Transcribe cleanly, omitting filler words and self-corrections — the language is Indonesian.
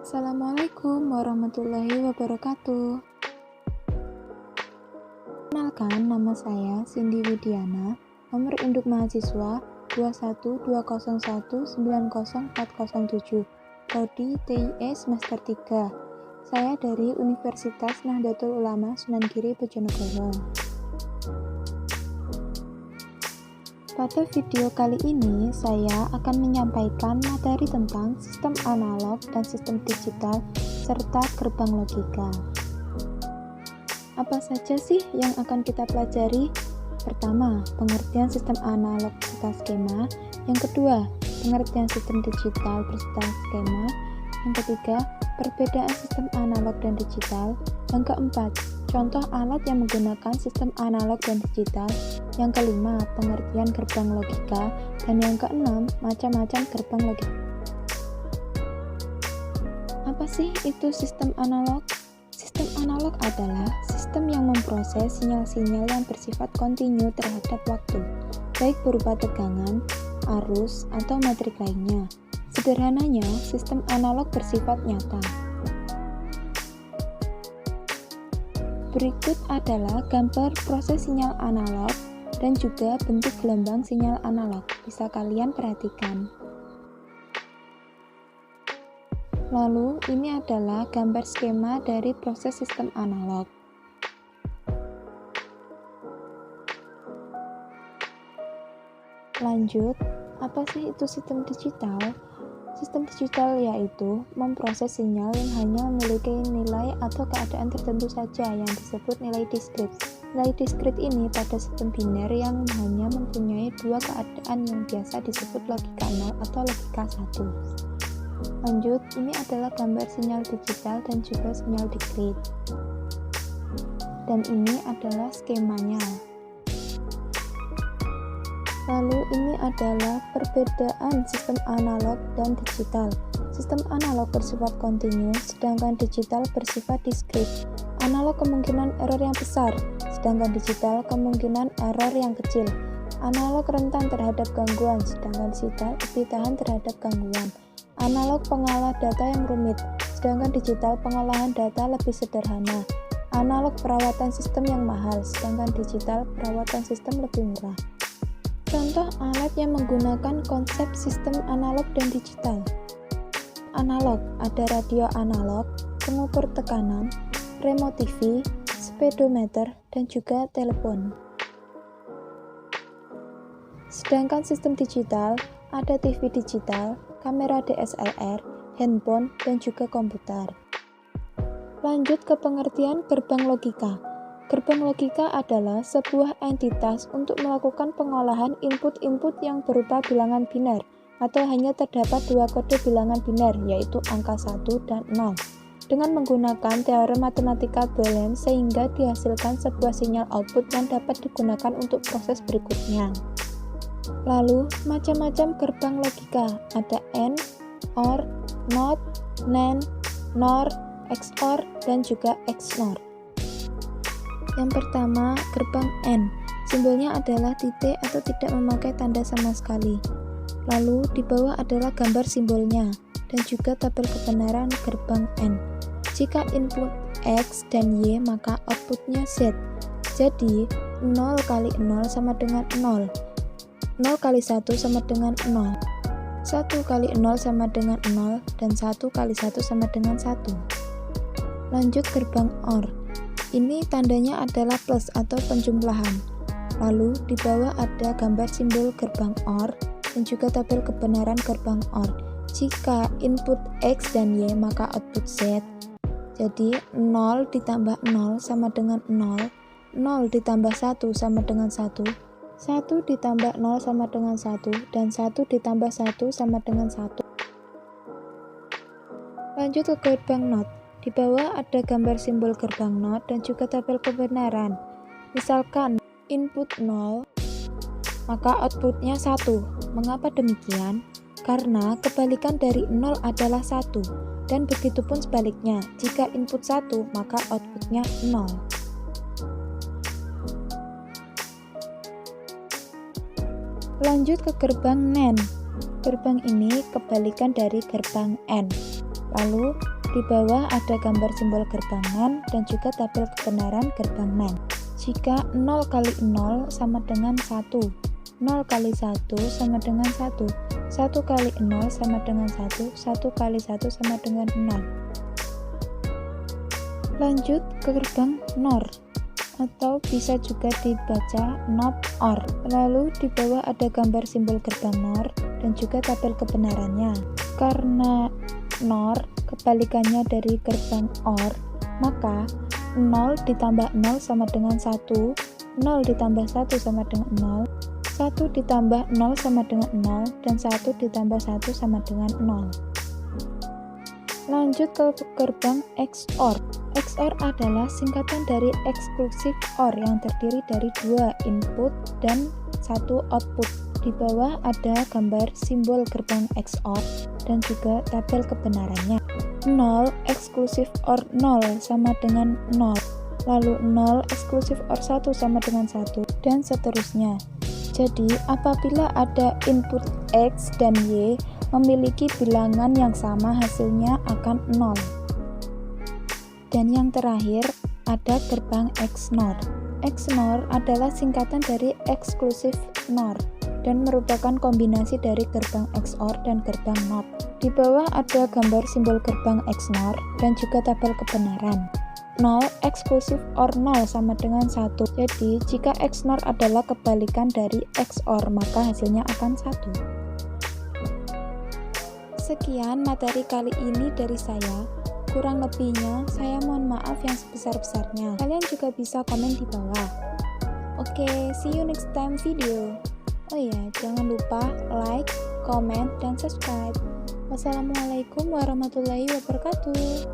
Assalamualaikum warahmatullahi wabarakatuh. Kenalkan, nama saya Cindy Widiana, nomor induk mahasiswa 21201904007, prodi TIE semester 3. Saya dari Universitas Nahdlatul Ulama Sunan Giri Bojonegoro. Pada video kali ini, saya akan menyampaikan materi tentang sistem analog dan sistem digital serta gerbang logika. Apa saja sih yang akan kita pelajari? Pertama, pengertian sistem analog beserta skema. Yang kedua, pengertian sistem digital beserta skema. Yang ketiga, perbedaan sistem analog dan digital. Yang keempat, contoh alat yang menggunakan sistem analog dan digital. Yang kelima, pengertian gerbang logika. Dan yang keenam, macam-macam gerbang logika. Apa sih itu sistem analog? Sistem analog adalah sistem yang memproses sinyal-sinyal yang bersifat kontinu terhadap waktu, baik berupa tegangan, arus, atau metrik lainnya. Sederhananya, sistem analog bersifat nyata. Berikut adalah gambar proses sinyal analog dan juga bentuk gelombang sinyal analog. Bisa kalian perhatikan. Lalu, ini adalah gambar skema dari proses sistem analog. Lanjut, apa sih itu sistem digital? Sistem digital yaitu memproses sinyal yang hanya memiliki nilai atau keadaan tertentu saja yang disebut nilai diskrit. Nilai diskrit ini pada sistem biner yang hanya mempunyai dua keadaan yang biasa disebut logika 0 atau logika 1. Lanjut, ini adalah gambar sinyal digital dan juga sinyal diskrit. Dan ini adalah skemanya. Lalu ini adalah perbedaan sistem analog dan digital. Sistem analog bersifat kontinu, sedangkan digital bersifat diskrit. Analog kemungkinan error yang besar, sedangkan digital kemungkinan error yang kecil. Analog rentan terhadap gangguan, sedangkan digital lebih tahan terhadap gangguan. Analog pengolah data yang rumit, sedangkan digital pengolahan data lebih sederhana. Analog perawatan sistem yang mahal, sedangkan digital perawatan sistem lebih murah. Contoh alat yang menggunakan konsep sistem analog dan digital. Analog, ada radio analog, pengukur tekanan, remote TV, speedometer, dan juga telepon. Sedangkan sistem digital, ada TV digital, kamera DSLR, handphone, dan juga komputer. Lanjut ke pengertian gerbang logika. Gerbang logika adalah sebuah entitas untuk melakukan pengolahan input-input yang berupa bilangan biner, atau hanya terdapat dua kode bilangan biner, yaitu angka 1 dan 0, dengan menggunakan teorem matematika Boolean sehingga dihasilkan sebuah sinyal output yang dapat digunakan untuk proses berikutnya. Lalu, macam-macam gerbang logika, ada AND, OR, NOT, NAND, NOR, XOR, dan juga XNOR. Yang pertama, gerbang AND. Simbolnya adalah titik atau tidak memakai tanda sama sekali. Lalu, di bawah adalah gambar simbolnya, dan juga tabel kebenaran gerbang AND. Jika input X dan Y, maka outputnya Z. Jadi, 0 kali 0 sama dengan 0. 0 kali 1 sama dengan 0, 1 kali 0 sama dengan 0, dan 1 kali 1 sama dengan 1. Lanjut gerbang OR. Ini tandanya adalah plus atau penjumlahan. Lalu di bawah ada gambar simbol gerbang OR dan juga tabel kebenaran gerbang OR. Jika input X dan Y maka output Z. Jadi 0 ditambah 0 sama dengan 0, 0 ditambah 1 sama dengan 1, 1 ditambah 0 sama dengan 1, dan 1 ditambah 1 sama dengan 1. Lanjut ke gerbang NOT. Di bawah ada gambar simbol gerbang NOT dan juga tabel kebenaran. Misalkan input 0, maka outputnya 1. Mengapa demikian? Karena kebalikan dari 0 adalah 1. Dan begitu pun sebaliknya, jika input 1, maka outputnya 0. Lanjut ke gerbang NAND. Gerbang ini kebalikan dari gerbang AND. Lalu di bawah ada gambar simbol gerbang NAND dan juga tabel kebenaran gerbang NAND. Jika 0 kali 0 sama dengan 1, 0 kali 1 sama dengan 1, 1 kali 0 sama dengan 1, 1 kali 1 sama dengan 0. Lanjut ke gerbang NOR, atau bisa juga dibaca NOT OR. Lalu di bawah ada gambar simbol gerbang NOR dan juga tabel kebenarannya. Karena NOR kebalikannya dari gerbang OR, maka 0 ditambah 0 sama dengan 1, 0 ditambah 1 sama dengan 0, 1 ditambah 0 sama dengan 0, dan 1 ditambah 1 sama dengan 0. Lanjut ke gerbang XOR. XOR adalah singkatan dari exclusive OR yang terdiri dari 2 input dan 1 output. Di bawah ada gambar simbol gerbang XOR dan juga tabel kebenarannya. 0 exclusive OR 0 sama dengan 0. Lalu 0 exclusive OR 1 sama dengan 1, dan seterusnya. Jadi, apabila ada input X dan Y memiliki bilangan yang sama, hasilnya akan 0. Dan yang terakhir, ada gerbang XNOR. XNOR adalah singkatan dari Exclusive NOR dan merupakan kombinasi dari gerbang XOR dan gerbang NOT. Di bawah ada gambar simbol gerbang XNOR dan juga tabel kebenaran. 0 exclusive OR 0 sama dengan 1. Jadi, jika XNOR adalah kebalikan dari XOR, maka hasilnya akan 1. Sekian materi kali ini dari saya. Kurang lebihnya, saya mohon maaf yang sebesar-besarnya. Kalian juga bisa komen di bawah. Oke, see you next time video. Oh ya, jangan lupa like, comment, dan subscribe. Wassalamualaikum warahmatullahi wabarakatuh.